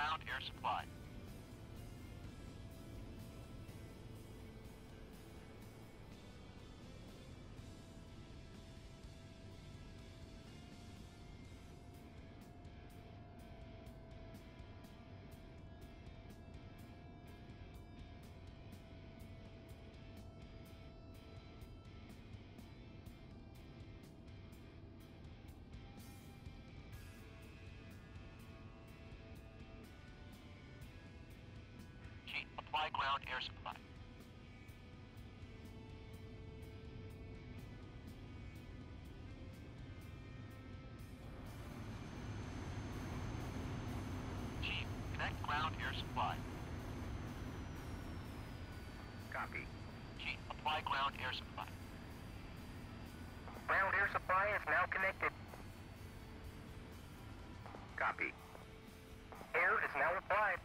ground air supply. Chief, apply ground air supply. Chief, connect ground air supply. Copy. Chief, apply ground air supply. Ground air supply is now connected. Copy. Air is now applied.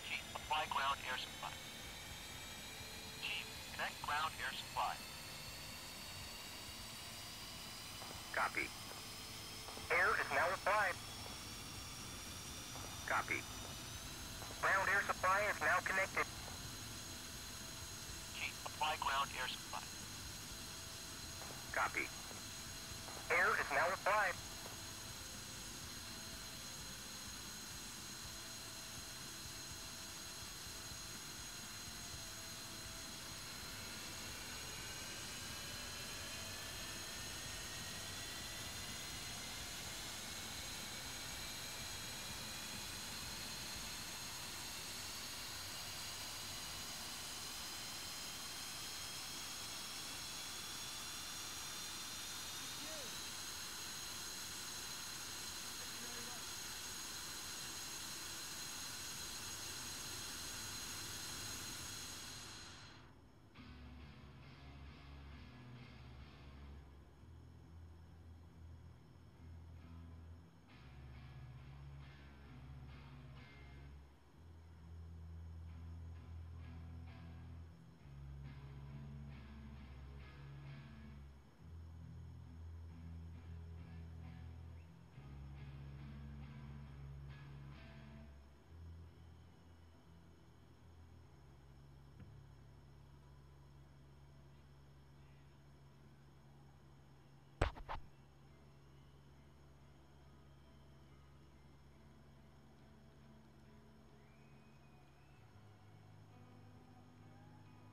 Chief, apply ground air supply. Chief, connect ground air supply. Copy. Air is now applied. Copy. Ground air supply is now connected. Chief, apply ground air supply. Copy. Air is now applied.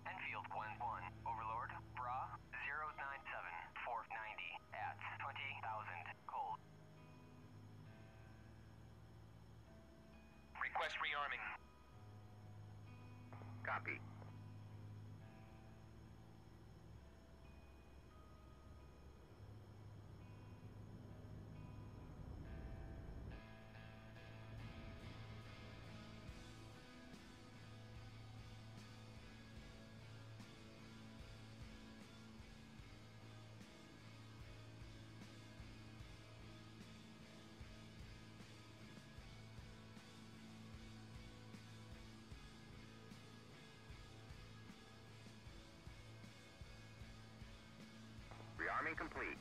Enfield 1-1, Overlord, Bra 097, 490 at 20,000, cold. Request rearming. Copy. Rearming complete.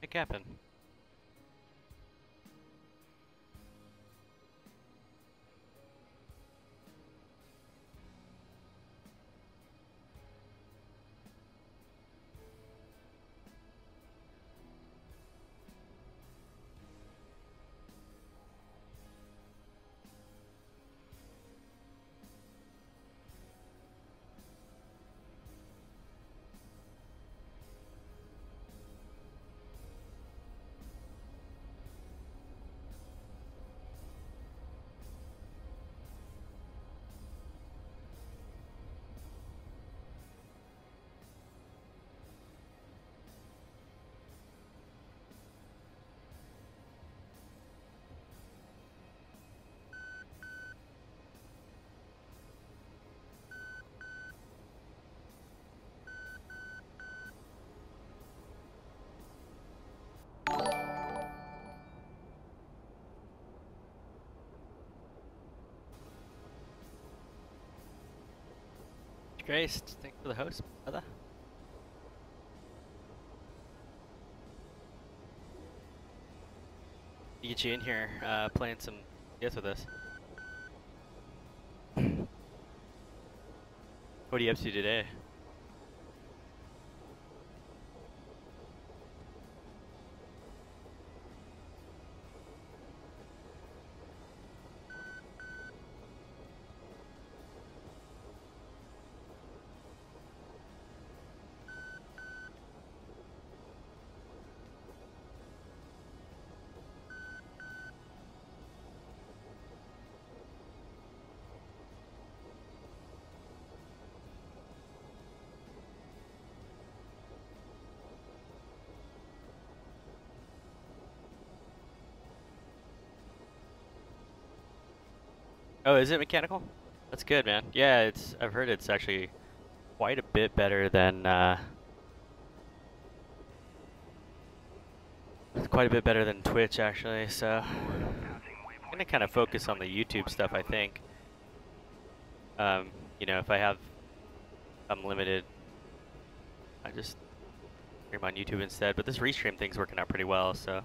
Make happen. Grace, thanks for the host, brother. Get you in here, playing some yes with us. What are you up to today? Oh, is it mechanical? That's good, man. Yeah, I've heard it's actually quite a bit better than Twitch actually. So I'm gonna kind of focus on the YouTube stuff, I think. You know, if I have unlimited, I just stream on YouTube instead. But this restream thing's working out pretty well, so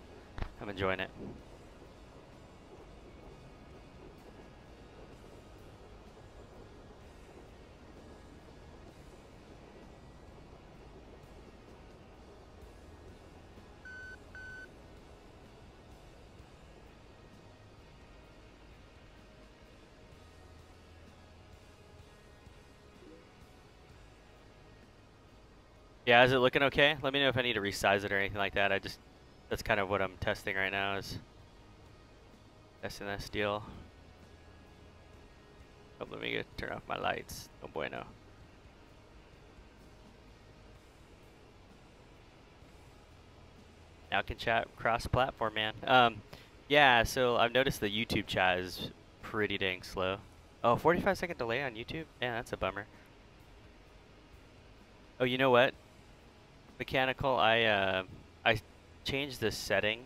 I'm enjoying it. Yeah, is it looking okay? Let me know if I need to resize it or anything like that. That's kind of what I'm testing right now, is testing that steel. Oh, let me turn off my lights. Oh bueno. Now can chat cross-platform, man. Yeah, so I've noticed the YouTube chat is pretty dang slow. Oh, 45-second delay on YouTube? Yeah, that's a bummer. Oh, you know what? Mechanical, I changed the setting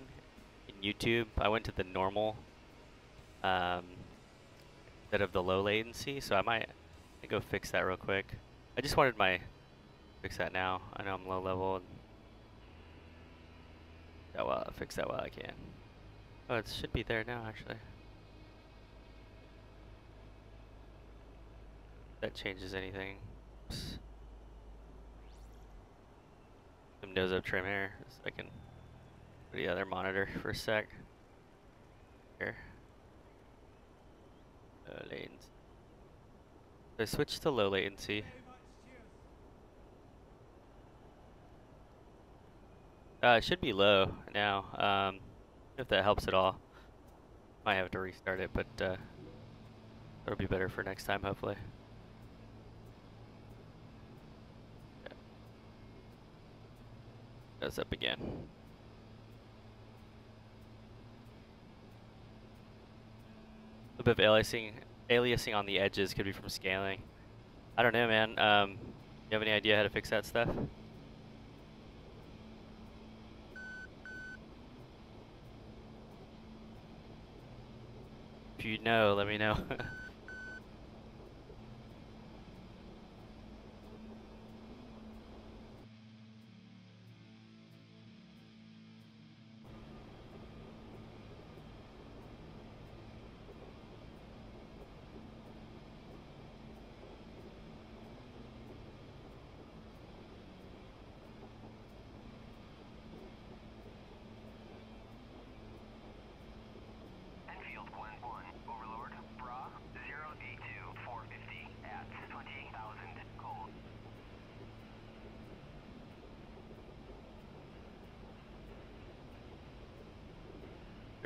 in YouTube. I went to the normal instead of the low latency, so I might go fix that real quick. I just wanted fix that now. I know I'm low level. Fix that while I can. Oh, it should be there now, actually. That changes anything. Oops. Some nose up trim here, so I can put the other monitor for a sec. Here. Latency. So I switched to low latency. It should be low now. If that helps at all. Might have to restart it, but it'll be better for next time, hopefully. Yeah. Goes up again. A bit of aliasing on the edges could be from scaling. I don't know, man. You have any idea how to fix that stuff? If you know, let me know.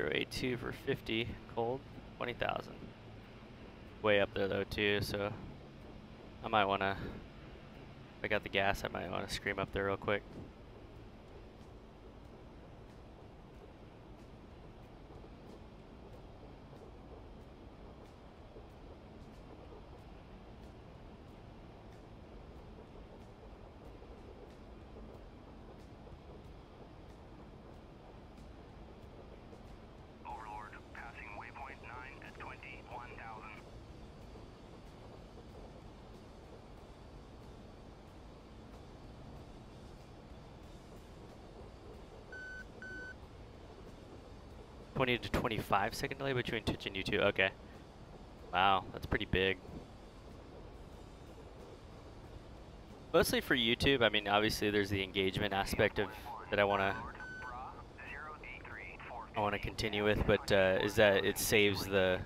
082 for 50, cold, 20,000. Way up there though too, so I might wanna, if I got the gas, I might wanna scream up there real quick. Overlord, passing waypoint 9 at 21,000. $20 to $25 delay between Twitch and YouTube. Okay. Wow, that's pretty big. Mostly for YouTube. I mean, obviously there's the engagement aspect of that I wanna continue with, but is that it saves the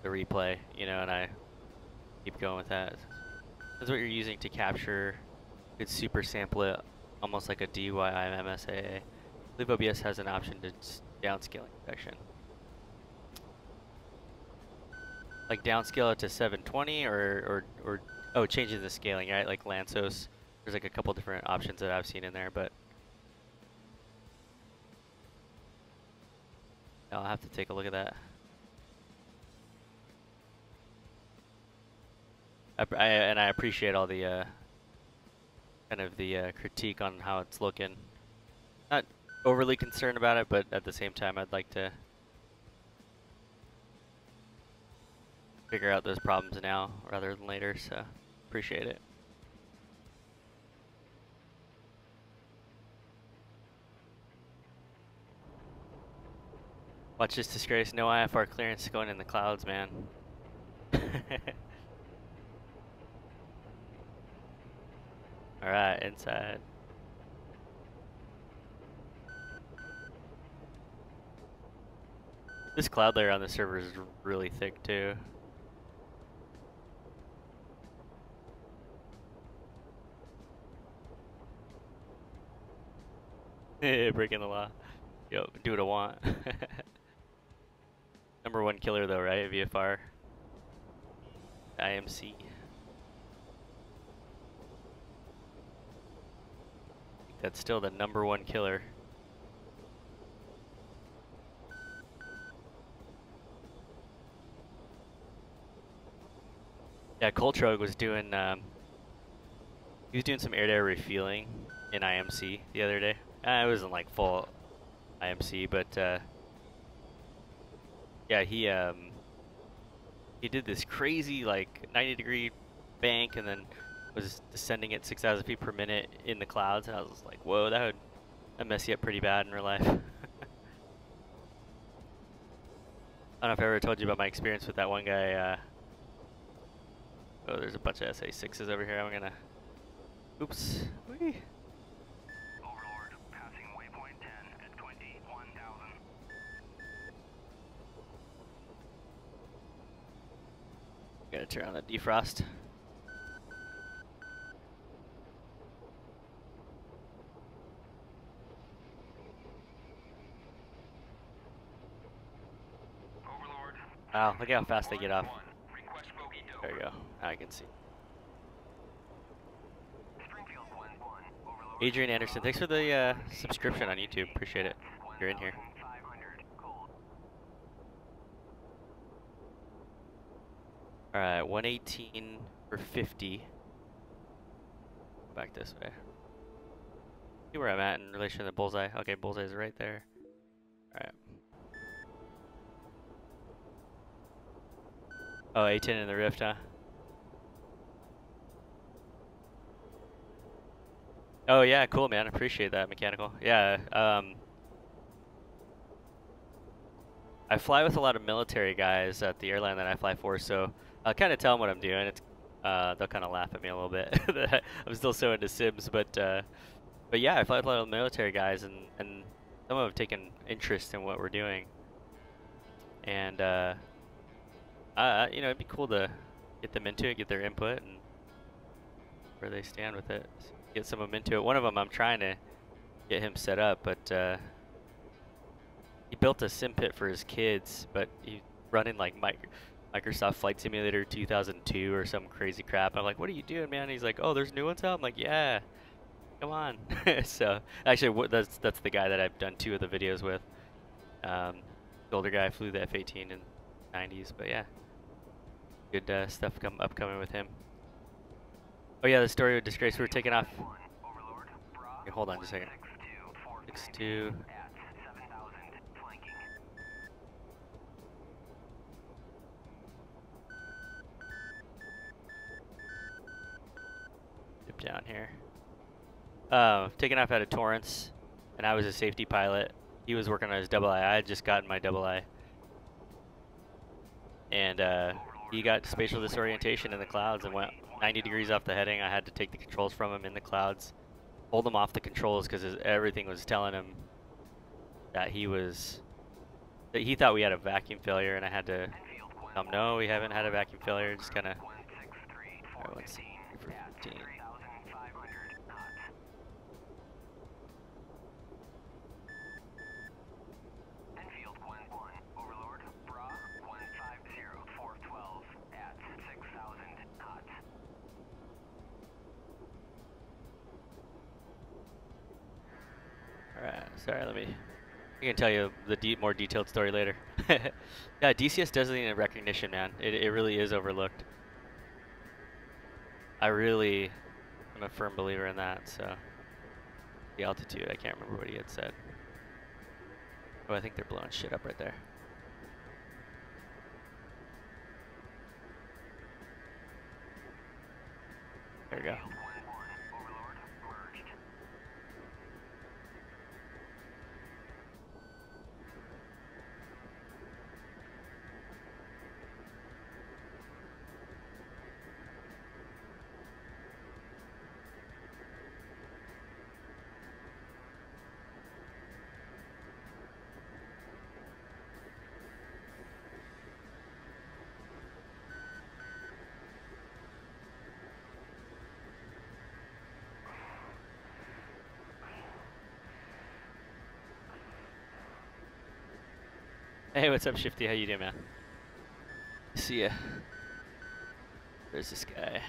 replay, you know, and I keep going with that. That's what you're using to capture. Could super sample it, almost like a DYI MSAA. I believe OBS has an option to downscaling section. Like downscale it to 720 or oh, changing the scaling, right? Like Lansos, there's like a couple different options that I've seen in there, but I'll have to take a look at that. And I appreciate all the kind of the critique on how it's looking. Not overly concerned about it, but at the same time, I'd like to figure out those problems now rather than later, so appreciate it. Watch this disgrace, no IFR clearance going in the clouds, man. Alright, inside. This cloud layer on the server is really thick too. Breaking the law. Yo, do what I want. Number one killer though, right? VFR. IMC. That's still the number one killer. Yeah, Coltrog was doing he was doing some air-to-air refueling in IMC the other day. It wasn't like full IMC, but yeah, he did this crazy like 90-degree bank and then was descending at 6,000 feet per minute in the clouds, and I was like, whoa, that would mess you up pretty bad in real life. I don't know if I ever told you about my experience with that one guy. Oh, there's a bunch of SA6s over here. I'm gonna. Oops. Whee. Overlord, passing waypoint 10 at 21,000. Gotta turn on the defrost. Overlord. Wow, look how fast they get off. Request bogey dope. There you go. Now I can see. Springfield 1-1. Overlord. Adrian Anderson, thanks for the subscription on YouTube. Appreciate it. You're in here. 1,500 cold. Alright, 118 for 50. Go back this way. See where I'm at in relation to the bullseye. Okay, bullseye's right there. Alright. Oh, A10 in the rift, huh? Oh yeah, cool man. Appreciate that, mechanical. Yeah, I fly with a lot of military guys at the airline that I fly for, so I'll kind of tell them what I'm doing. It's they'll kind of laugh at me a little bit. I'm still so into Sims, but yeah, I fly with a lot of military guys, and some of them have taken interest in what we're doing, and you know, it'd be cool to get them into it, get their input, and where they stand with it. So get some of them into it. One of them, I'm trying to get him set up, but he built a sim pit for his kids, but he running like Microsoft Flight Simulator 2002 or some crazy crap. I'm like, what are you doing, man? He's like, oh, there's new ones out. I'm like, yeah, come on. So actually, that's the guy that I've done 2 of the videos with. The older guy flew the F-18 in the 90s, but yeah, good stuff upcoming with him. Oh yeah, the story of disgrace. We were taking off. Okay, hold on just a second. 6-2. Dip down here. Taking off out of Torrance, and I was a safety pilot. He was working on his double I. I had just gotten my double I. And he got spatial disorientation in the clouds and went 90 degrees off the heading. I had to take the controls from him in the clouds, hold him off the controls because everything was telling him that he thought we had a vacuum failure, and I had to tell him, no, we haven't had a vacuum failure. Just kind of. Alright, let's see. For 15. Alright, sorry, I can tell you the more detailed story later. Yeah, DCS does need a recognition, man. It really is overlooked. I really am a firm believer in that, so. The altitude, I can't remember what he had said. Oh, I think they're blowing shit up right there. There we go. Hey, what's up, Shifty? How you doing, man? See ya. There's this guy.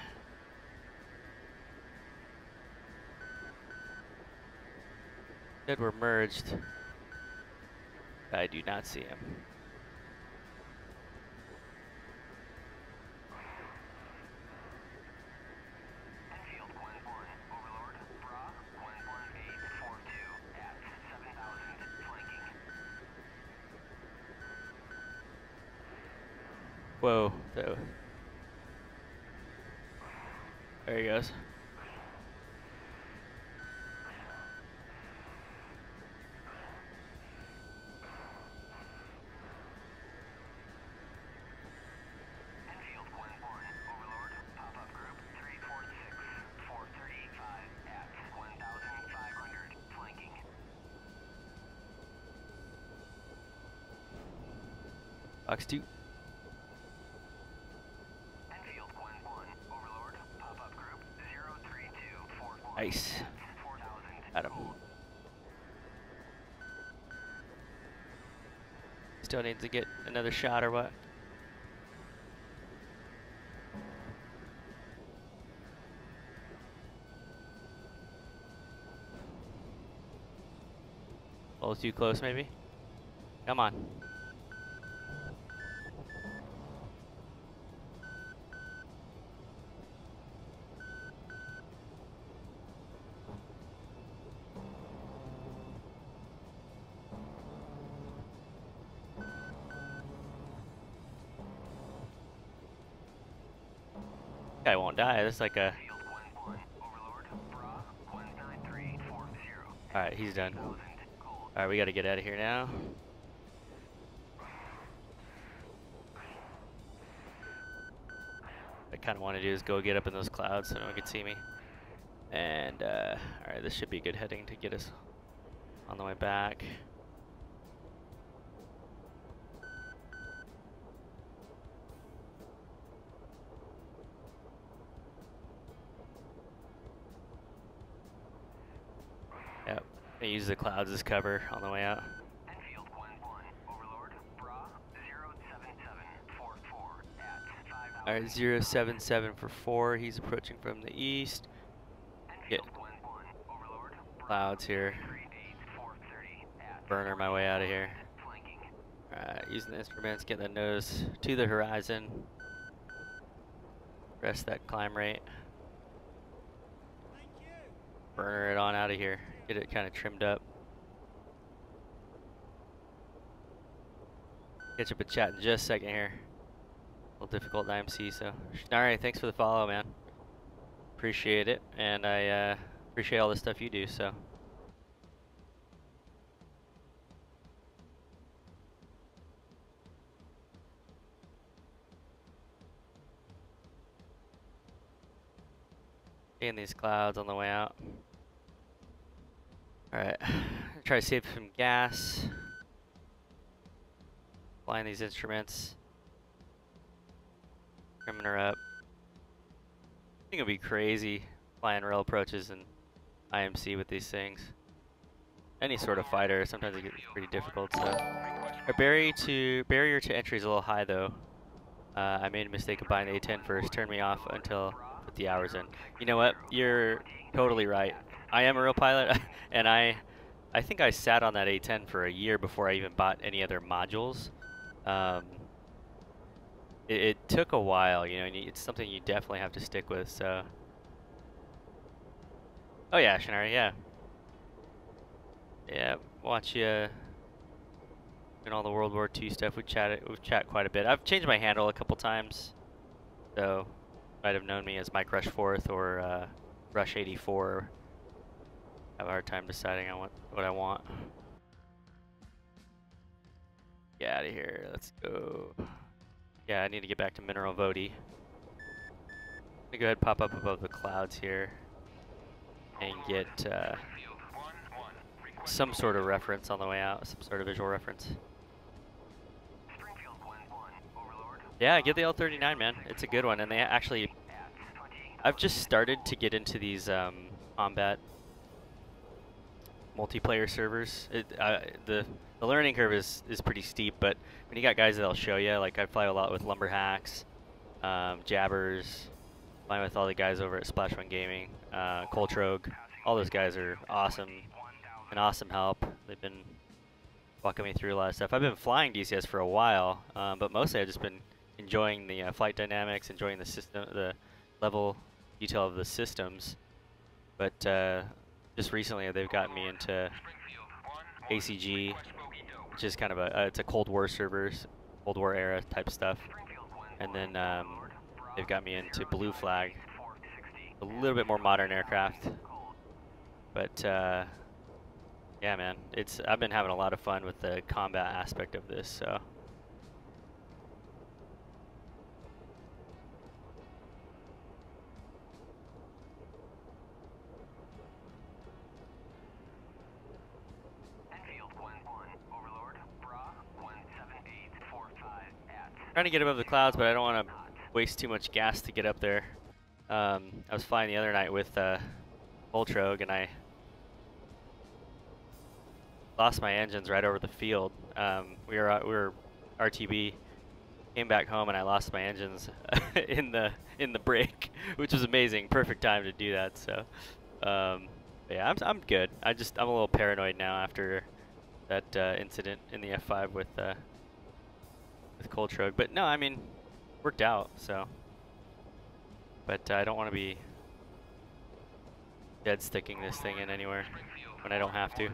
Said we're merged. I do not see him. Whoa, there he goes. Box 2. Nice. Got him. Still needs to get another shot or what? A little too close, maybe? Come on. Guy won't die. That's like a. Alright, he's done. Alright, we gotta get out of here now. What I kind of want to do is go get up in those clouds so no one can see me. And, alright, this should be a good heading to get us on the way back. Yep, I use the clouds as cover on the way out. All right, 077 for 4. He's approaching from the east. Get clouds here. Burner my way out of here. Alright, using the instruments, getting the nose to the horizon. Rest that climb rate. Burner it on out of here. Get it kind of trimmed up. Catch up a chat in just a second here. A little difficult in IMC, so. Alright, thanks for the follow, man. Appreciate it, and I appreciate all the stuff you do, so. Seeing these clouds on the way out. Alright, try to save some gas. Flying these instruments. Trimming her up. I think it'll be crazy flying rail approaches in IMC with these things. Any sort of fighter, sometimes it gets pretty difficult. So, our barrier to entry is a little high though. I made a mistake of buying the A10 first. Turned me off until I put the hours in. You know what? You're totally right. I am a real pilot, and I think I sat on that A10 for a year before I even bought any other modules. It took a while, you know, and it's something you definitely have to stick with. So, oh yeah, Shinari, yeah, watch you and all the World War II stuff. We've chat quite a bit. I've changed my handle a couple times, so you might have known me as Mike Rush 4th or Rush 84. Have a hard time deciding on what I want. Get out of here. Let's go. Yeah, I need to get back to Mineral Vodi. Let me go ahead and pop up above the clouds here and get some sort of reference on the way out, some sort of visual reference. Yeah, get the L39, man. It's a good one, and they actually, I've just started to get into these combat multiplayer servers. The learning curve is pretty steep, but when you got guys that'll show you, like I fly a lot with Lumberhacks, Jabbers, flying with all the guys over at Splash One Gaming, Coltrogue. All those guys are awesome, an awesome help. They've been walking me through a lot of stuff. I've been flying DCS for a while, but mostly I've just been enjoying the flight dynamics, enjoying the system, the level detail of the systems. But just recently they've gotten me into ACG, which is kind of it's a Cold War servers, Cold War era type stuff. And then they've got me into Blue Flag, a little bit more modern aircraft. But yeah, man, I've been having a lot of fun with the combat aspect of this. So. Trying to get above the clouds, but I don't want to waste too much gas to get up there. I was flying the other night with Ultrogue, and I lost my engines right over the field. We were RTB, came back home, and I lost my engines in the break, which was amazing. Perfect time to do that. So, yeah, I'm good. I'm a little paranoid now after that incident in the F5 with Coltrogue, but no, I mean, worked out. So, but I don't want to be dead sticking this thing in anywhere when I don't have to.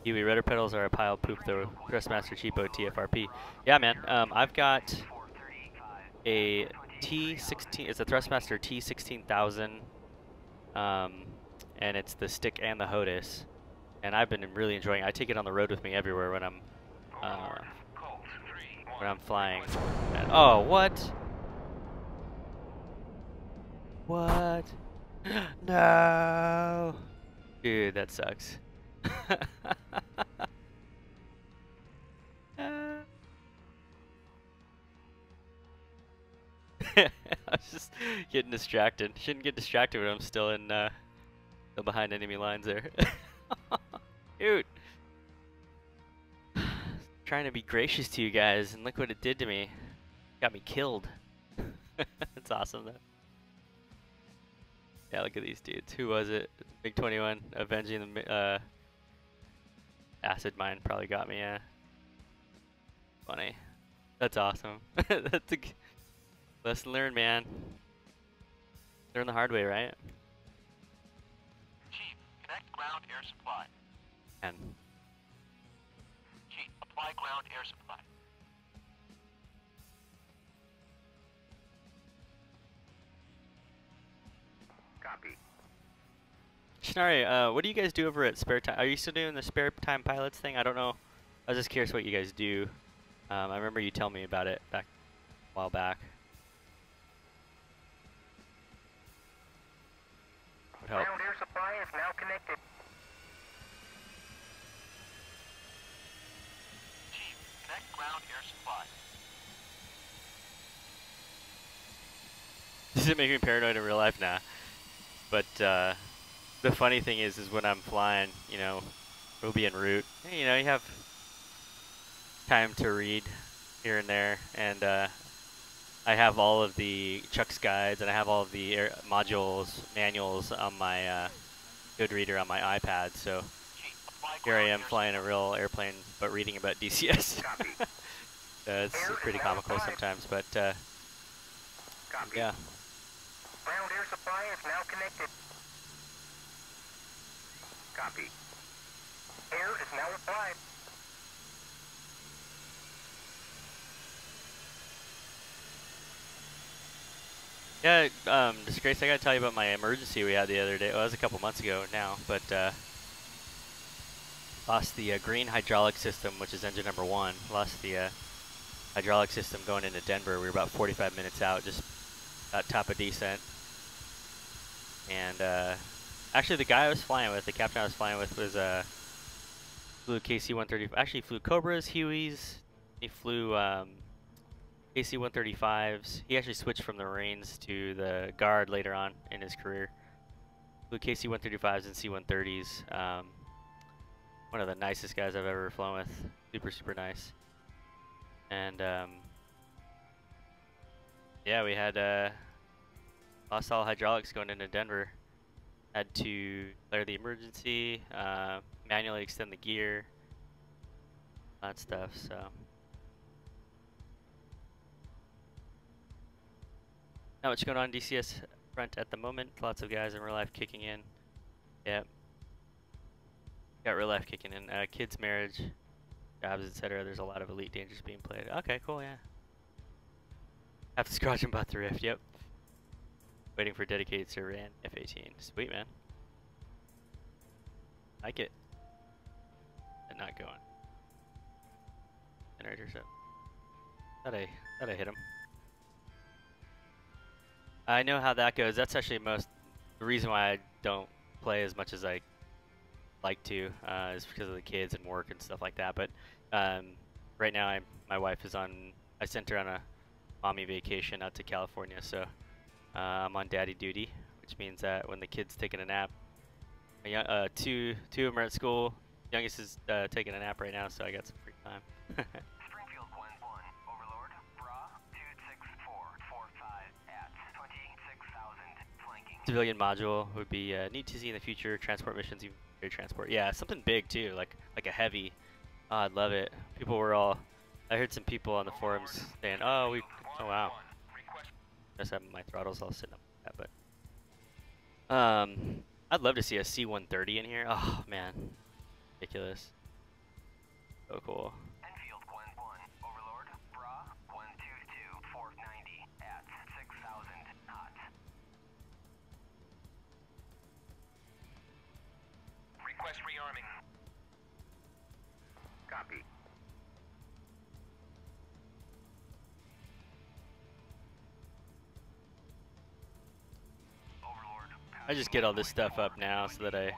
Kiwi rudder pedals are a pile of poop though. Thrustmaster cheapo TFRP. Yeah, man. I've got a T16. It's a Thrustmaster T16000, and it's the stick and the HOTUS. And I've been really enjoying it. I take it on the road with me everywhere when I'm flying. And, oh, what? What? No. Dude, that sucks. I was just getting distracted. Shouldn't get distracted when I'm still in still behind enemy lines there. Dude. Trying to be gracious to you guys, and look what it did to me. Got me killed. It's awesome though. Yeah, look at these dudes. Who was it? Big 21 avenging the acid mine probably got me. Yeah. Funny. That's awesome. That's a lesson learned, man. Learn the hard way, right? Chief, connect ground air supply. And Chief, apply ground air supply. Copy. Shinari, what do you guys do over at Spare Time? Are you still doing the Spare Time Pilots thing? I don't know. I was just curious what you guys do. I remember you telling me about it back a while back. Would help. Ground air supply is now connected. Chief, connect ground air supply. Does it make me paranoid in real life? Nah. But the funny thing is when I'm flying, you know, we'll be en route. You know, you have time to read here and there, and I have all of the Chuck's guides, and I have all of the manuals on my good reader on my iPad. So Chief, apply here I ground am air flying a real airplane, but reading about DCS. Copy. It's pretty comical sometimes, but Copy. yeah. Ground air supply is now connected. Copy. Air is now applied. Yeah, Disgrace, I gotta tell you about my emergency we had the other day. Well, it was a couple months ago now, but lost the green hydraulic system, which is engine number 1. Lost the hydraulic system going into Denver. We were about 45 minutes out, just at top of descent. And actually, the guy I was flying with, the captain I was flying with, was flew KC-135. Actually, flew Cobras, Hueys. He flew KC-135s. He actually switched from the Marines to the Guard later on in his career. Flew KC-135s and C-130s. One of the nicest guys I've ever flown with. Super, super nice. And yeah, we had lost all hydraulics going into Denver. Had to declare the emergency, manually extend the gear, that stuff. So. Not much going on DCS front at the moment. Lots of guys in real life kicking in. Yep. Got real life kicking in. Kids, marriage, jobs, etc. There's a lot of Elite Dangerous being played. Okay, cool, yeah. Have to scratch and butt the rift, yep. Waiting for dedicated server and F-18. Sweet, man. Like it. And not going. Generator set. Thought I hit him. I know how that goes. That's actually the reason why I don't play as much as I like to, is because of the kids and work and stuff like that. But right now, my wife is I sent her on a mommy vacation out to California, so I'm on daddy duty, which means that when the kid's taking a nap, two of them are at school. Youngest is taking a nap right now, so I got some free time. Springfield 1-1, Overlord, Bra 26445 at 26,000, flanking. Civilian module would be neat to see in the future. Transport missions, even air transport. Yeah, something big too, like a heavy. Oh, I'd love it. People were all. I heard some people on the forums saying, "Oh, oh wow." Guess my throttle's all sitting up like that, but I'd love to see a C-130 in here. Oh man, ridiculous. So cool. Enfield 1-1, Overlord, Bra 122-490 at 6,000 knots. Request rearming. Copy. Overlord, I just get all this stuff up now so that I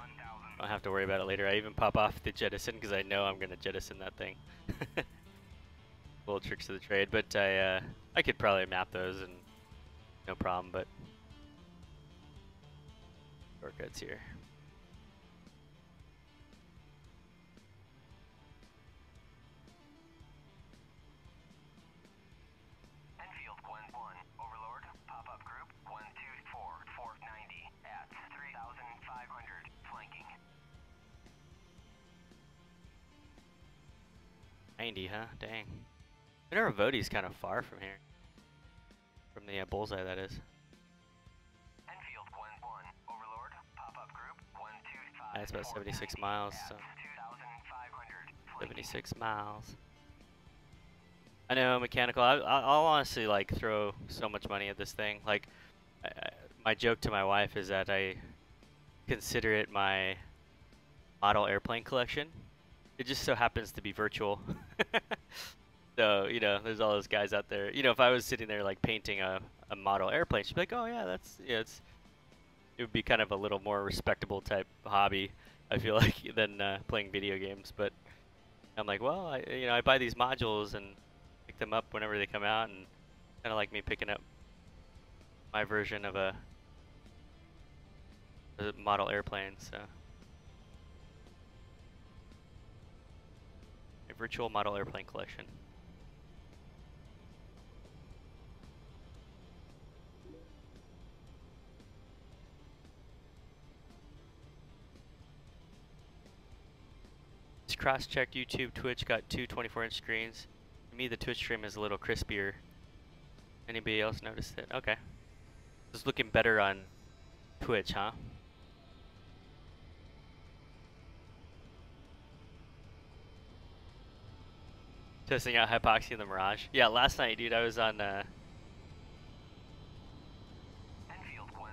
don't have to worry about it later. I even pop off the jettison because I know I'm going to jettison that thing. Little tricks of the trade, but I could probably map those and no problem, but shortcuts here. 90, huh? Dang. Mineravoti's kind of far from here. From the bullseye, that is. Enfield 1-1, Overlord, pop-up group 125. That's about 76 miles, so. 2,500. 76 miles. I know, mechanical. I'll honestly like throw so much money at this thing. Like, my joke to my wife is that I consider it my model airplane collection. It just so happens to be virtual. So, you know, there's all those guys out there. You know, if I was sitting there like painting a model airplane, she'd be like, oh yeah, that's, yeah, it would be kind of a little more respectable type hobby, I feel like, than playing video games. But I'm like, well, I buy these modules and pick them up whenever they come out, and kind of like me picking up my version of a model airplane, so. A virtual model airplane collection. Just cross-checked YouTube, Twitch got two 24-inch screens. To me, the Twitch stream is a little crispier. Anybody else noticed it? Okay. It's looking better on Twitch, huh? Testing out Hypoxia in the Mirage. Yeah, last night, dude, I was on, Enfield 1-1,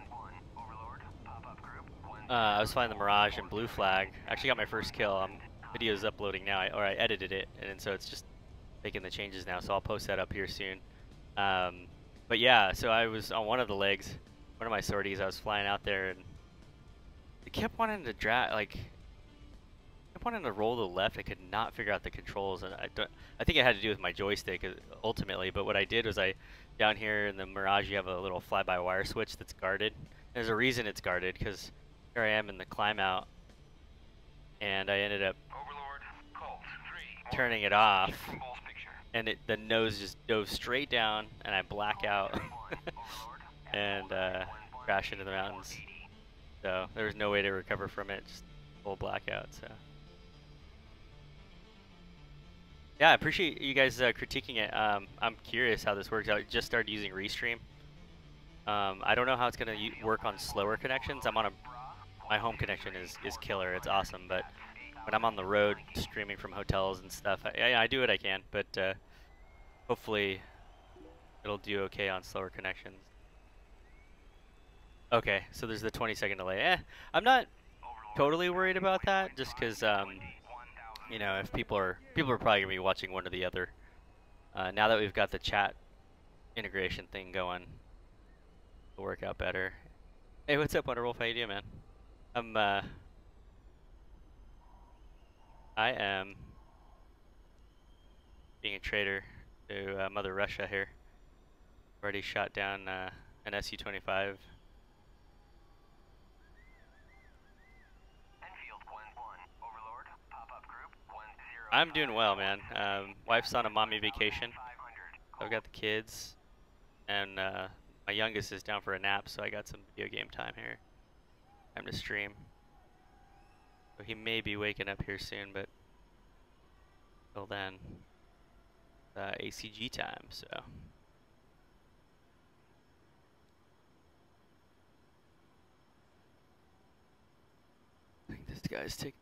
Overlord, pop-up group 1. I was flying the Mirage and Blue Flag. Actually got my first kill. Video's uploading now, or I edited it, and so it's just making the changes now, so I'll post that up here soon. But yeah, so I was on one of the legs, one of my sorties, I was flying out there, and it kept wanting to drag, like, kept wanting to roll to the left. I could not figure out the controls, and I think it had to do with my joystick ultimately, but what I did was down here in the Mirage, you have a little fly-by-wire switch that's guarded. There's a reason it's guarded, because here I am in the climb out, and I ended up Overlord, Colt 3. turning it off, From Bull's picture. and the nose just dove straight down, and I black out and crash into the mountains. So there was no way to recover from it, just full blackout. So yeah, I appreciate you guys critiquing it. I'm curious how this works out. I just started using Restream. I don't know how it's gonna work on slower connections. My home connection is killer. It's awesome, but when I'm on the road streaming from hotels and stuff, I do what I can, but hopefully it'll do okay on slower connections. Okay, so there's the 20-second delay. I'm not totally worried about that, just because you know, if people are probably gonna be watching one or the other. Now that we've got the chat integration thing going, it'll work out better. Hey, what's up, Wonderwolf? How you doing, man? I am being a traitor to Mother Russia here. Already shot down an Su-25. I'm doing well, man. Wife's on a mommy vacation. I've got the kids, and my youngest is down for a nap, so I got some video game time here. Time to stream. So he may be waking up here soon, but till then, ACG time, so. I think this guy's taking.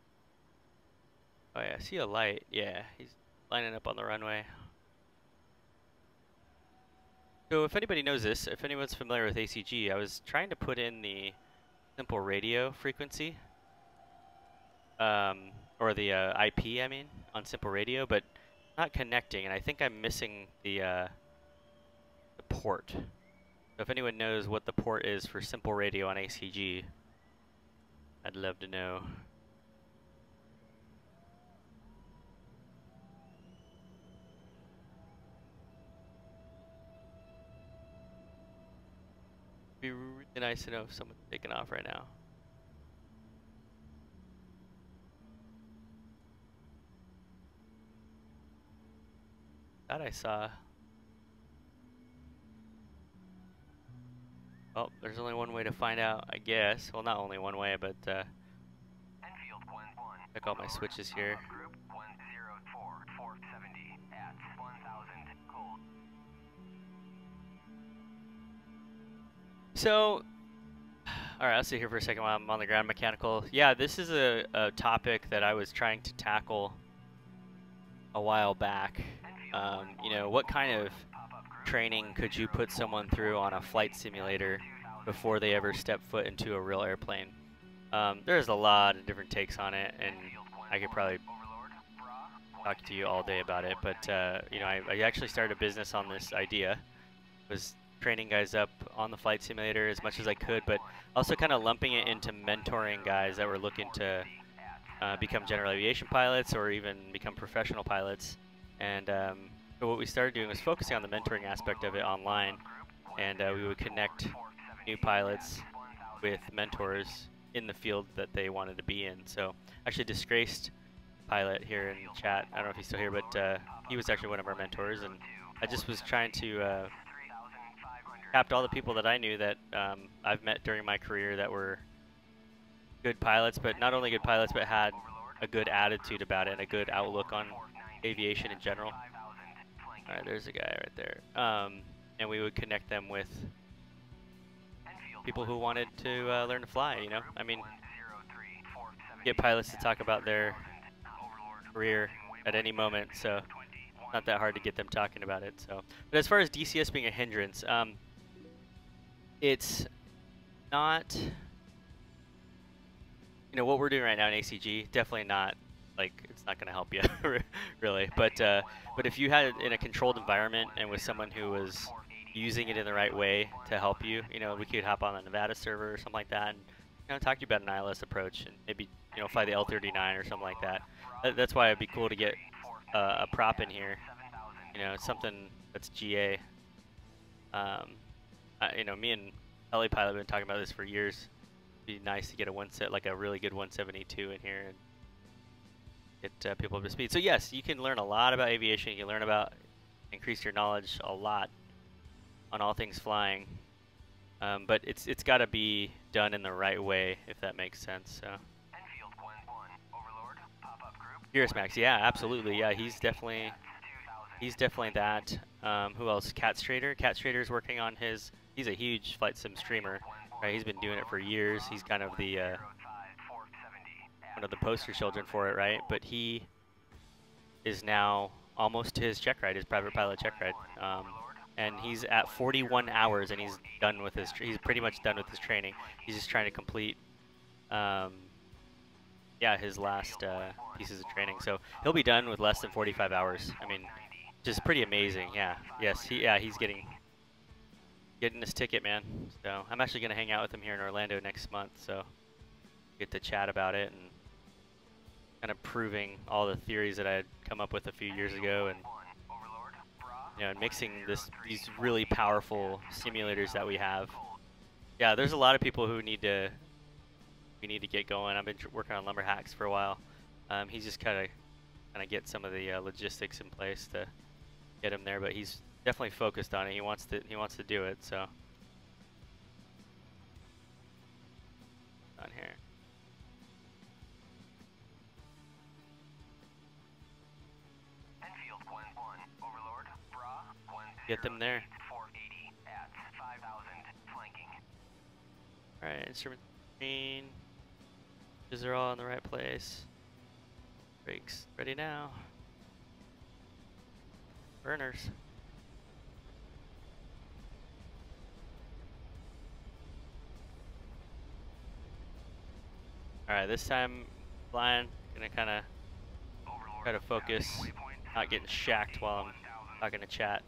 Oh yeah, I see a light. Yeah, he's lining up on the runway. So if anybody knows this, if anyone's familiar with ACG, I was trying to put in the simple radio frequency, or the IP, I mean, on simple radio, but not connecting, and I think I'm missing the port. So if anyone knows what the port is for simple radio on ACG, I'd love to know. Be really nice to know if someone's taking off right now. That I saw. Well, there's only one way to find out, I guess. Well, not only one way, but check all my switches here. So, all right, I'll sit here for a second while I'm on the ground mechanical. Yeah, this is a topic that I was trying to tackle a while back. You know, what kind of training could you put someone through on a flight simulator before they ever step foot into a real airplane? There's a lot of different takes on it, and I could probably talk to you all day about it. But you know, I actually started a business on this idea. Was training guys up on the flight simulator as much as I could, but also kind of lumping it into mentoring guys that were looking to become general aviation pilots or even become professional pilots. And so what we started doing was focusing on the mentoring aspect of it online, and we would connect new pilots with mentors in the field that they wanted to be in. So actually disgraced pilot here in chat, I don't know if he's still here, but he was actually one of our mentors, and I just was trying to tapped all the people that I knew that I've met during my career that were good pilots, but not only good pilots, but had a good attitude about it and a good outlook on aviation in general. All right, there's a guy right there. And we would connect them with people who wanted to learn to fly, you know? I mean, get pilots to talk about their career at any moment, so not that hard to get them talking about it. So, but as far as DCS being a hindrance, it's not, you know, what we're doing right now in ACG, definitely not, like, it's not going to help you, really. But if you had it in a controlled environment and with someone who was using it in the right way to help you, you know, we could hop on a Nevada server or something like that and, you know, talk to you about an ILS approach and maybe, you know, fly the L39 or something like that. That's why it'd be cool to get a prop in here, you know, something that's GA. You know, me and LA Pilot have been talking about this for years. It'd be nice to get like a really good 172 in here and get people up to speed. So yes, you can learn a lot about aviation. You can learn about, increase your knowledge a lot on all things flying. But it's got to be done in the right way, if that makes sense. So. Fierce Max, yeah, absolutely, yeah, he's definitely that. Who else? Cat Strader. Cat Strader's working on his. He's a huge flight sim streamer. Right, he's been doing it for years. He's kind of the one of the poster children for it, right? But he is now almost to his check ride, his private pilot check ride, and he's at 41 hours, and he's done with his. He's pretty much done with his training. He's just trying to complete. Yeah, his last pieces of training. So he'll be done with less than 45 hours. I mean, just pretty amazing. Yeah. Yes. He's getting his ticket, man. So I'm actually gonna hang out with him here in Orlando next month. So get to chat about it and kind of proving all the theories that I had come up with a few years ago, and you know, mixing these really powerful simulators that we have. Yeah, there's a lot of people who need to get going. I've been working on Lumber Hacks for a while. He's just kind of get some of the logistics in place to get him there, but he's definitely focused on it. He wants to do it. So on here. Get them there. All right, instrument screen. These are all in the right place. Brakes ready now. Burners. All right, this time flying, gonna kind of try to focus, not getting shacked while I'm talking to chat.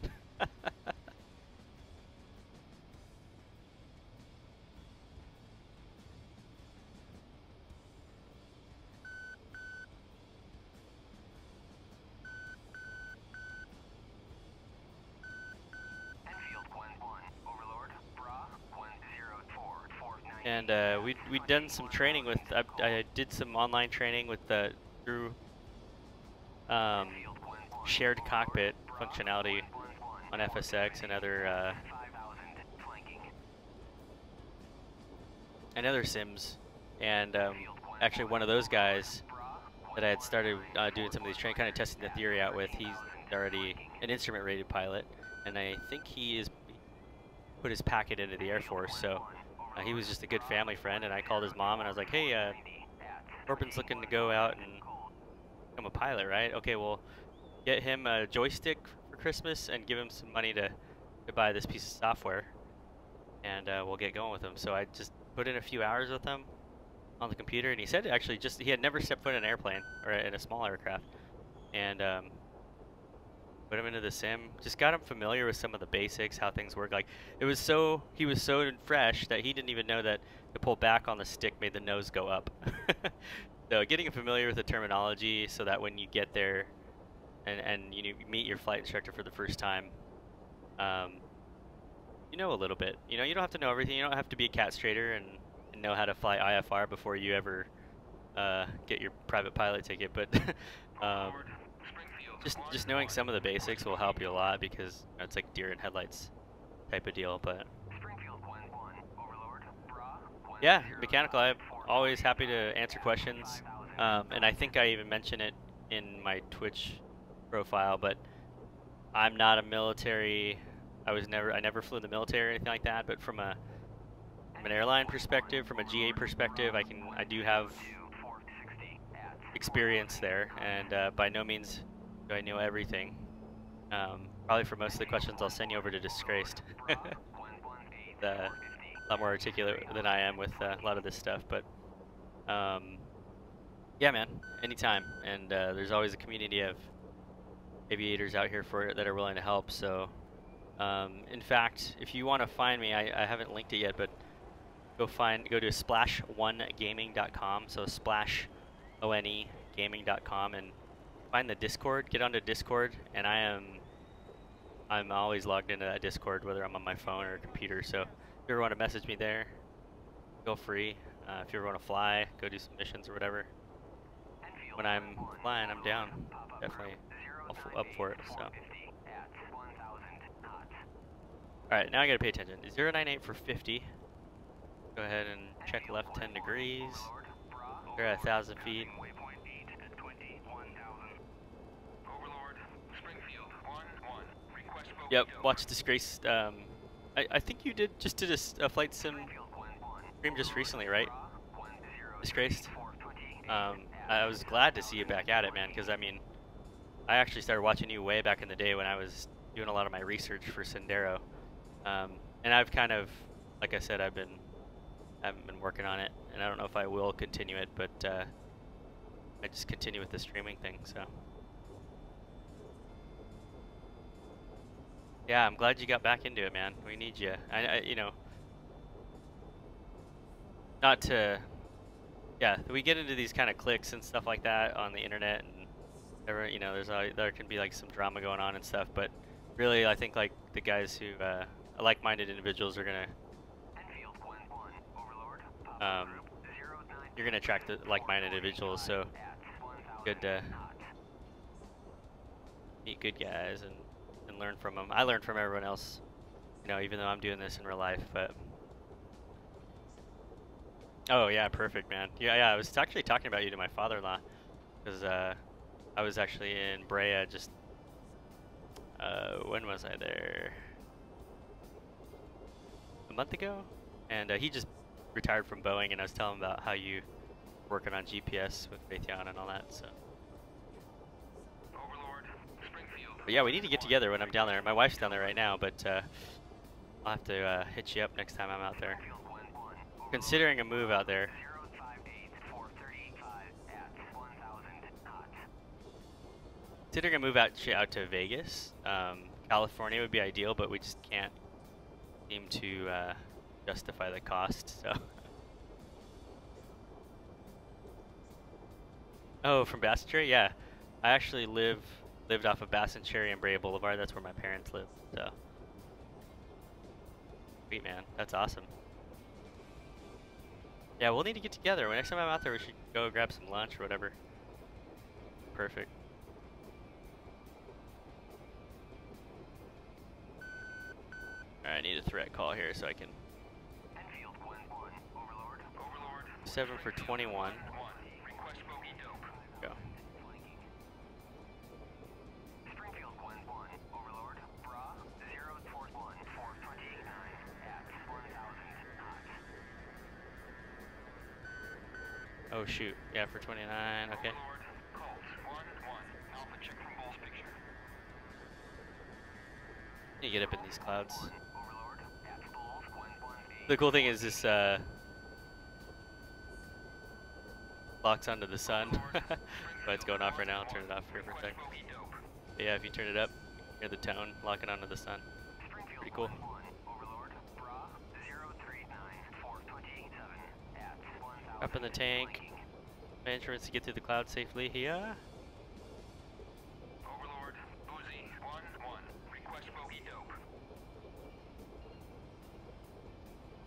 And we'd done some training with. I did some online training with through shared cockpit functionality on FSX and other sims, and actually one of those guys that I had started doing some of these training, kind of testing the theory out with. He's already an instrument rated pilot, and I think he is put his packet into the Air Force. So he was just a good family friend, and I called his mom and I was like, hey, Corbin's looking to go out and become a pilot, right? Okay, well, get him a joystick for Christmas and give him some money to buy this piece of software, and we'll get going with him. So I just put in a few hours with him on the computer, and he said actually just he had never stepped foot in an airplane or in a small aircraft, and put him into the sim, just got him familiar with some of the basics, how things work. Like he was so fresh that he didn't even know that to pull back on the stick made the nose go up. So getting him familiar with the terminology so that when you get there and you meet your flight instructor for the first time, you know a little bit. You know, you don't have to know everything. You don't have to be a cat straighter and know how to fly IFR before you ever get your private pilot ticket, but just knowing some of the basics will help you a lot, because you know, it's like deer in headlights type of deal. But yeah, mechanical, I'm always happy to answer questions, and I think I even mentioned it in my Twitch profile, but I'm not a military, I never flew in the military or anything like that, but from an airline perspective, from a GA perspective, I do have experience there, and by no means do I know everything. Probably for most of the questions I'll send you over to Disgraced. A lot more articulate than I am with a lot of this stuff, but yeah, man, anytime. And there's always a community of aviators out here for it that are willing to help. So in fact, if you want to find me, I haven't linked it yet, but go to splash1gaming.com, so splash1gaming.com, and find the Discord, get onto Discord, and I'm always logged into that Discord, whether I'm on my phone or computer. So if you ever want to message me there, feel free. If you ever want to fly, go do some missions or whatever. When I'm flying, I'm down. Definitely up for it. So. Alright, now I gotta pay attention. 098 for 50. Go ahead and check left 10 degrees. We're at 1,000 feet. Yep, watch Disgraced. I think you just did a flight sim stream just recently, right? Disgraced. I was glad to see you back at it, man, because I mean, I actually started watching you way back in the day when I was doing a lot of my research for Sendero, and I've kind of, like I said, I haven't been working on it, and I don't know if I will continue it, but I just continue with the streaming thing. So yeah, I'm glad you got back into it, man. We need you. I you know, not to, yeah, we get into these kind of cliques and stuff like that on the internet, and you know, there can be like some drama going on and stuff, but really, I think like the guys who like-minded individuals are gonna you're gonna attract the like-minded individuals. So good to meet good guys and learn from them. I learn from everyone else, you know, even though I'm doing this in real life. But oh yeah, perfect, man. Yeah, I was actually talking about you to my father-in-law, because I was actually in Brea just when was I there? A month ago, and he just retired from Boeing, and I was telling him about how you working on GPS with Raytheon and all that. So. But yeah, we need to get together when I'm down there. My wife's down there right now, but I'll have to hit you up next time I'm out there. Considering a move out there. Considering a move out to Vegas. California would be ideal, but we just can't seem to justify the cost. So. Oh, from Bass and Cherry? Yeah, I actually lived off of Bass and Cherry and Brea Boulevard. That's where my parents live. So, sweet, man. That's awesome. Yeah, we'll need to get together. Next time I'm out there, we should go grab some lunch or whatever. Perfect. Alright, I need a threat call here so I can. 7 for 21. Go. Oh shoot, yeah, for 29, okay. Overlord, Colt, 1-1. Alpha check from Bull's picture. You get up in these clouds. Overlord, at Bulls, 118. The cool thing is this locks onto the sun. But it's going off right now. I'll turn it off here for a Request second. bogey dope. But yeah, if you turn it up, you hear the tone locking onto the sun. Springfield Pretty cool. 1-1. Overlord, Bra, 039-427 at 1000. Up in the tank. flanking. Management to get through the clouds safely here. Overlord, Uzi, 1-1. Request bogey dope.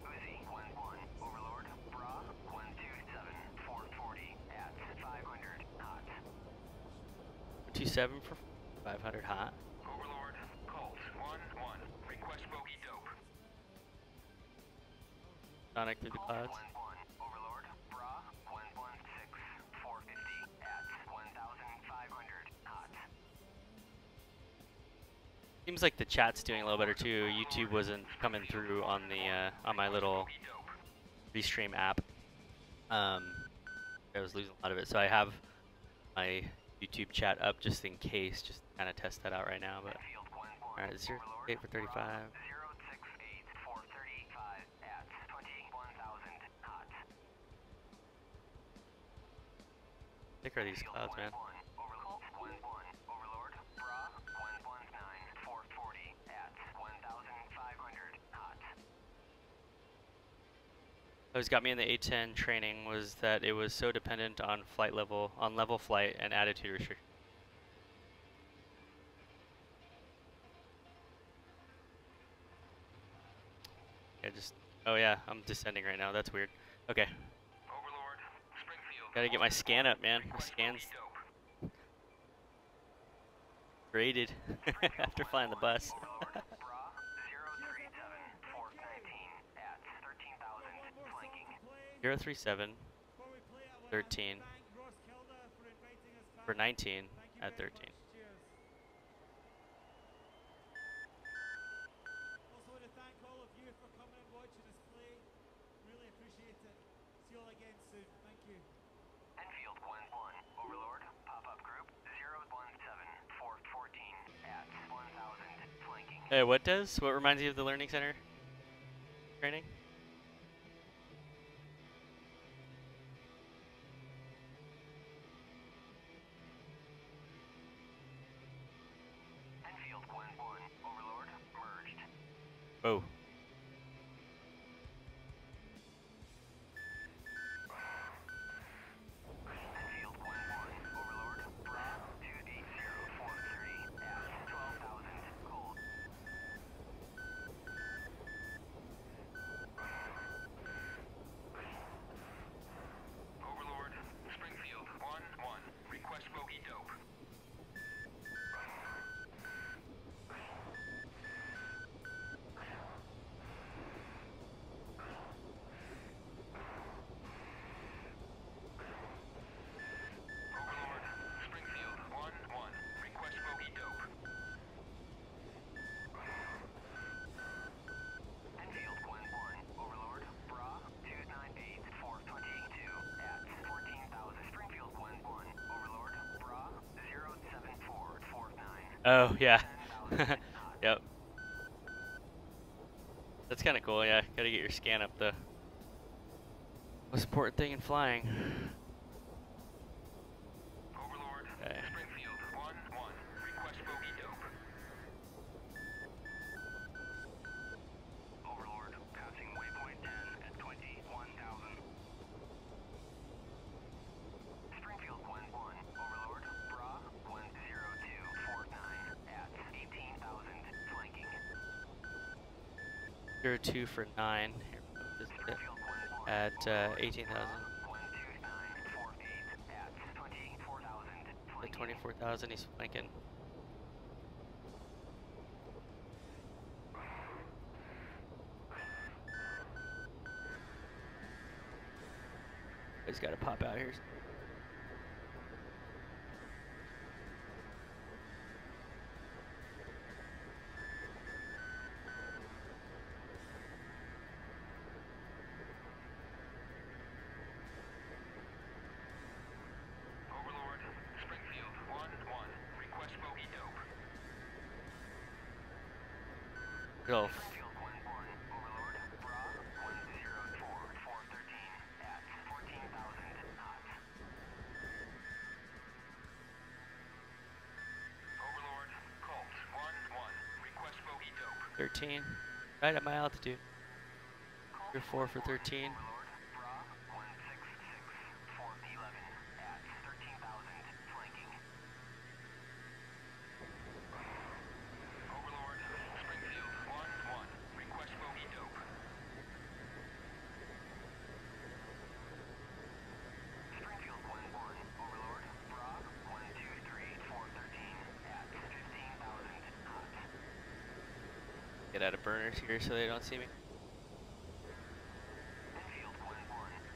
Uzi, 1-1. Overlord, Bra, 127-440 at 500 hot. 27 for 500 hot. Overlord, Colt, 1-1. Request bogey dope. Sonic through the clouds. 1-1. Overlord, Bra, 116-450 at 1,500 hot. Seems like the chat's doing a little better too. YouTube wasn't coming through on the on my little Bogey dope. Restream app. I was losing a lot of it, so I have my YouTube chat up just in case, just to kind of test that out right now. But Field 1-1. all right, 08 for 35. 068-435 at 21,000 hot. Thick are these clouds, man. Overlord, 1-1. Overlord, Bra, 119-440 at 1,500 hot. What got me in the A10 training was that it was so dependent on flight level, on level flight and attitude restriction. Yeah, just, oh yeah, I'm descending right now. That's weird. Okay, Overlord, Springfield. gotta get my scan up, man. My scan's Dope. graded after flying the bus. Overlord, Bra, 037-419 at 13,000 flanking. 037, 13, for 19 at 13. Also want to thank all of you for coming and watching us play. Really appreciate it. See you all again soon. Thank you. Enfield 1-1. Overlord, pop-up group 017-414 at 1,000 flanking. Hey, what reminds you of the Learning Center training? Enfield 1-1. Overlord, merged. Oh. Enfield 1-1. Overlord, Bra, 280-430 at 12,000 cold. Overlord, Springfield 1-1. Request bogey dope. Overlord, Springfield 1-1. Request bogey dope. Enfield 1-1. Overlord, Bra, 298-422 at 14,000. Springfield 1-1. Overlord, Bra, 074-49. Oh, yeah. 10,000 Yep. That's kind of cool, yeah. Gotta get your scan up, the most important thing in flying. Overlord, Okay. Springfield 1-1. Request bogey dope. Overlord, passing waypoint 10 at 21,000. Springfield 1-1. Overlord, Bra, 102-49 at 18,000 flanking. 02 for 9. Here, this is it. Springfield 1-1. At 18,000. 129-48 at 24,000 At flanking. 24,000, he's flanking. He's got to pop out here. Oh, Springfield 1-1, Overlord, Bra, 104-413 at 14,000 knots. Overlord, Colt, 1-1, request bogey dope. 13. Right at my altitude. You're 4 for 13. Overlord, Bra, 166-411 at 13,000 flanking. Overlord, Springfield 1-1, request bogey dope. Springfield 1-1, Overlord, Bra, 123-413 at 15,000 knots. Get out of burners here so they don't see me. Enfield 1-1,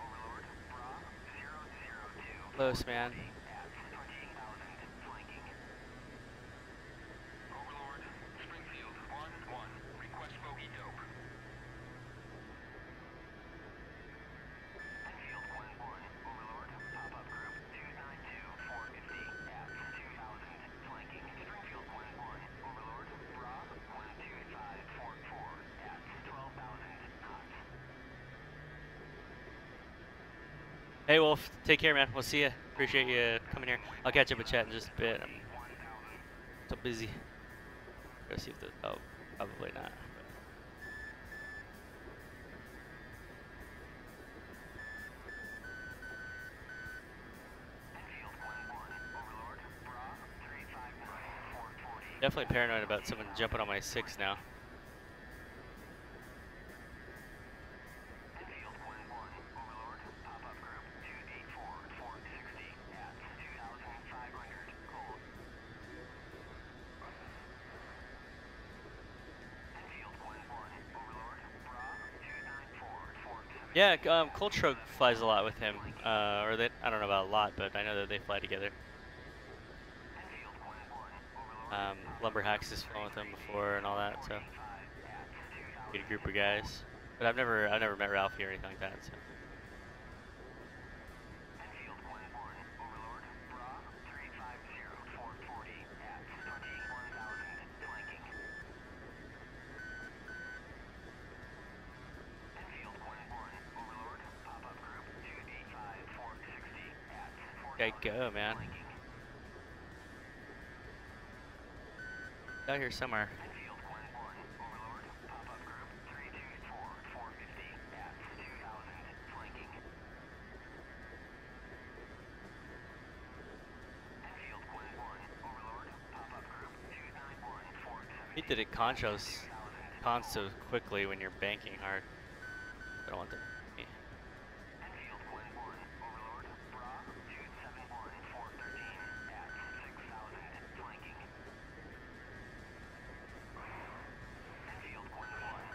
Overlord, Bra, 002. Close, man. At 28,000 flanking. Overlord, Springfield 1-1, request bogey dope. Enfield 1-1, Overlord, pop-up group 292-450 at 2,000 flanking. Springfield 1-1, Overlord, Bra, 125-44 at 12,000 knots. Hey, Wolf. Take care, man. We'll see you. Appreciate you coming here. I'll catch up with chat in just a bit. I'm so busy. Go see if the. Oh, probably not. But. Enfield 1-1, Overlord, Bra, 359-440. Definitely paranoid about someone jumping on my 6 now. Enfield 1-1, Overlord, pop-up group 284-460 at 2,500 cold. Enfield 1-1, Overlord, Bra, 294-470. Yeah, Cold Stroke flies a lot with him. Or they, I don't know about a lot, but I know that they fly together. Enfield 1-1, Overlord, Lumberhacks has flown with him before and all that, so 45 at 2,000. good group of guys. But I've never met Ralphie or anything like that. So Enfield 1-1, Overlord, Bra, 350-440 at 21,000 flanking. Enfield 1-1, Overlord, pop-up group 285-460 at 4,000 okay, go, man. flanking. Out here somewhere. Enfield 1-1, Overlord, pop-up group 324-450 at 2,000 flanking. Enfield 1-1, Overlord, pop-up group 291-470. He did it conchos so quickly when you're banking hard. I don't want that. Enfield 1-1, Overlord, Bra, 271-413 at 6,000 flanking. Enfield 1-1,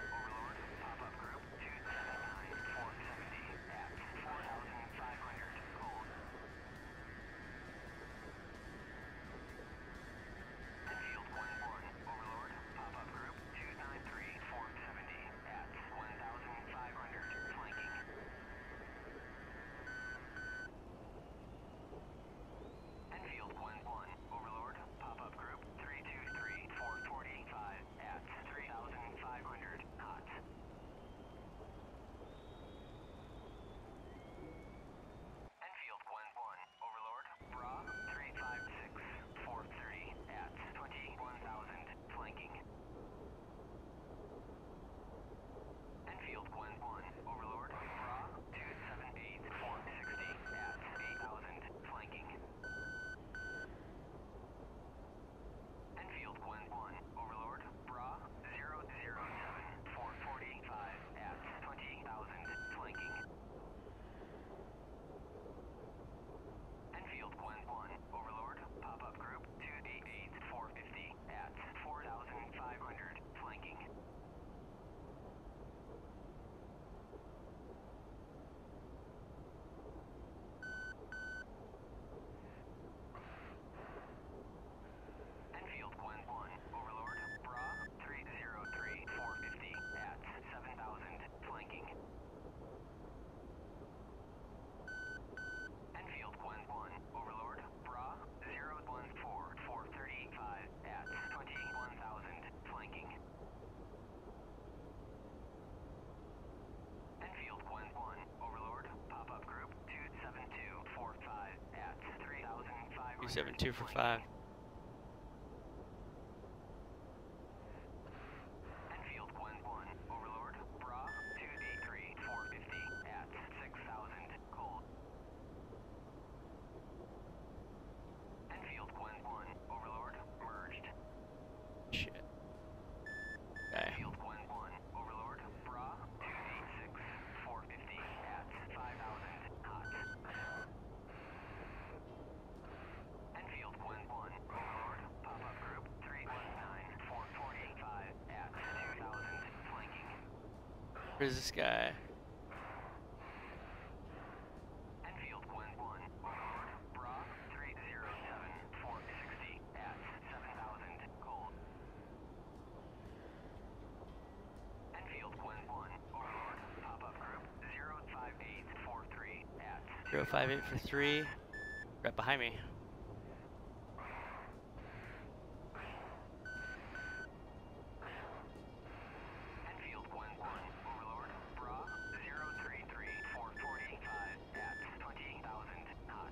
Overlord, pop-up group 279-470 at 4,500 cold. Enfield 1-1, Overlord, pop-up group 293-470 at 1,500 flanking. 272 for 5. Enfield Glen 1, Overlord, Bra, 2D3, 450 at 6,000, cold. Enfield Glen 1, Overlord, merged. Shit. Okay. Enfield Glen 1, Overlord, Bra, 2D6, 450 at 5,000, hot. Enfield Glen 1, Overlord, pop-up group, 319, 445 at 2,000, flanking. Where's this guy? Enfield Glen 1, Overlord, Bra, 307, 460 at 7,000, cold. Enfield Glen 1, Overlord, pop-up group, 05843 at 058 for 3. Right behind me. Enfield Glen 1, Overlord, Bra, 033, 445 at 20,000, hot.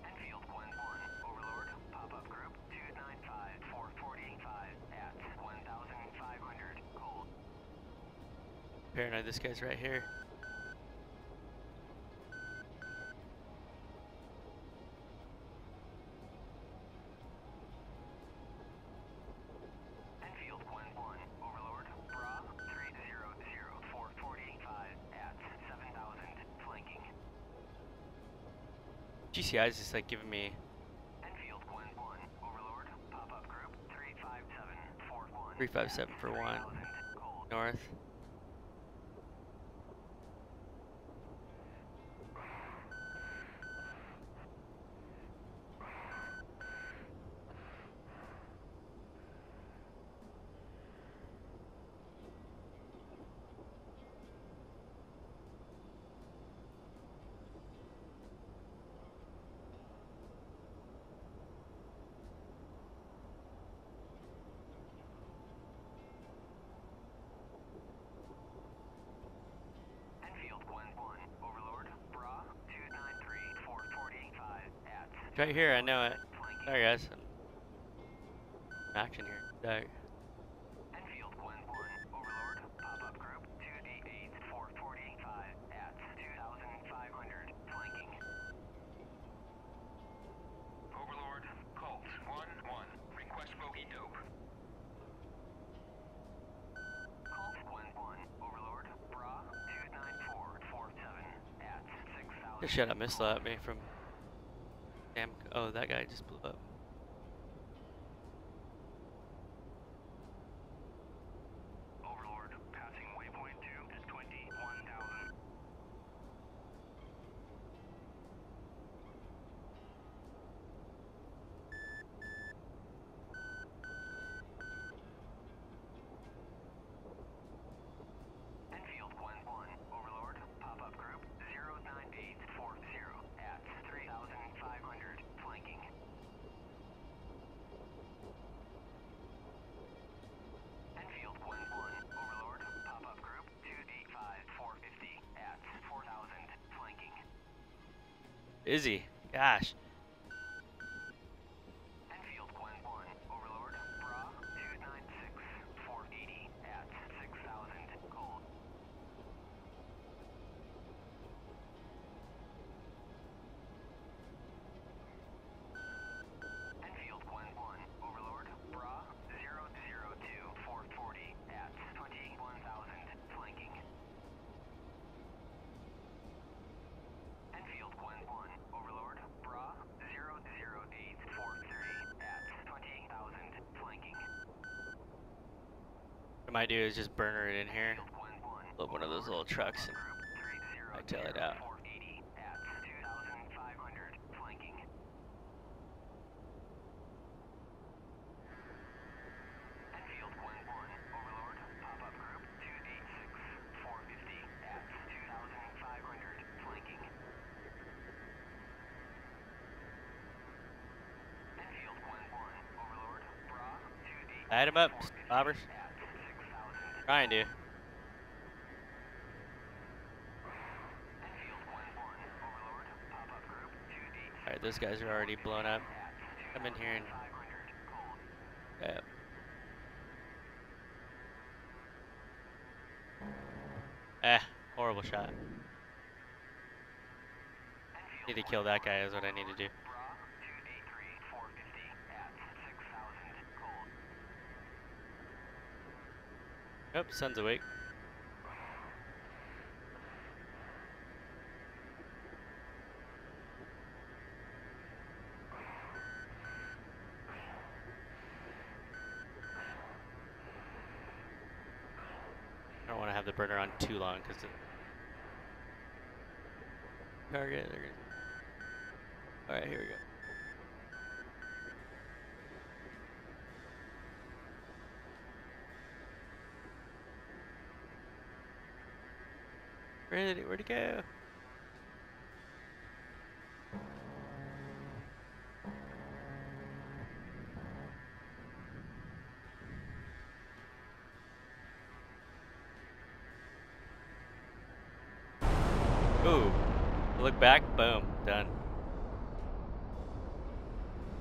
Enfield Glen 1, Overlord, pop-up group, 295, 445 at 1,500, cold. Paranoid, this guy's right here. Enfield Glen 1, Overlord, Bra, 300, 445 at 7,000, flanking. GCI is just like giving me Enfield Glen 1, Overlord, pop-up group, 357, 41. 357 for 1. 3,000, cold. North. Enfield Glen 1, Overlord, Bra, 293, 445 at It's right here, I know it. flanking. Sorry guys. Action here. Sorry. Enfield Glen 1, Overlord, pop-up group, 2D8, 445 at 2,500, flanking. Overlord, Colt 1-1. Request bogey dope. Colt Glen 1, Overlord, Bra, 29447 at 6,000. Good shit, I missed that me from. Damn. Oh, that guy just blew up. Overlord, passing waypoint 2 at 21,000. Enfield Glen 1, Overlord, pop-up group, 09840 at 3,500, flanking. Enfield Glen 1, Overlord, pop-up group, 2D5, 450 at 4,000, flanking. Izzy. Gosh. Enfield Glen 1, Overlord, Bra, 296, 480 at 6,000, cold. Enfield Glen 1, Overlord, Bra, 002, 440 at 21,000, flanking. Enfield Glen 1, Overlord, Bra, 008, 430 at 20,000, flanking. What I might do is just burner it in here. Enfield Glen 1, Load one of those little trucks and group, I tail it out. 480 at 2,500, flanking. Enfield Glen 1, Overlord, pop-up group, 2D6, 450 at 2,500, flanking. Enfield Glen 1, Overlord, Bra, 2D Add him up, bobbers. at 6,000. Trying to. Enfield Glen 1, Overlord, those guys are already blown up. Come in here and horrible shot. Need to kill that guy is what I need to do. Oh, sun's awake. I don't want to have the burner on too long because the target. All right, here we go. Where'd it go? Ooh, look back, boom, done.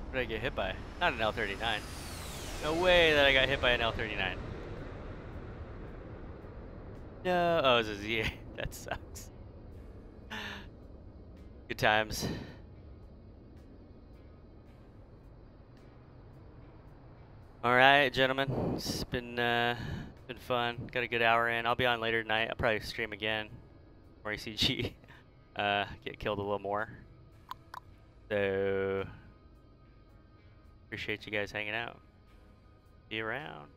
What did I get hit by? Not an L39. No way that I got hit by an L39. No, oh, it was a ZA. That sucks. Good times. All right, gentlemen, it's been fun. Got a good hour in. I'll be on later tonight. I'll probably stream again or ACG. Get killed a little more. So appreciate you guys hanging out. Be around.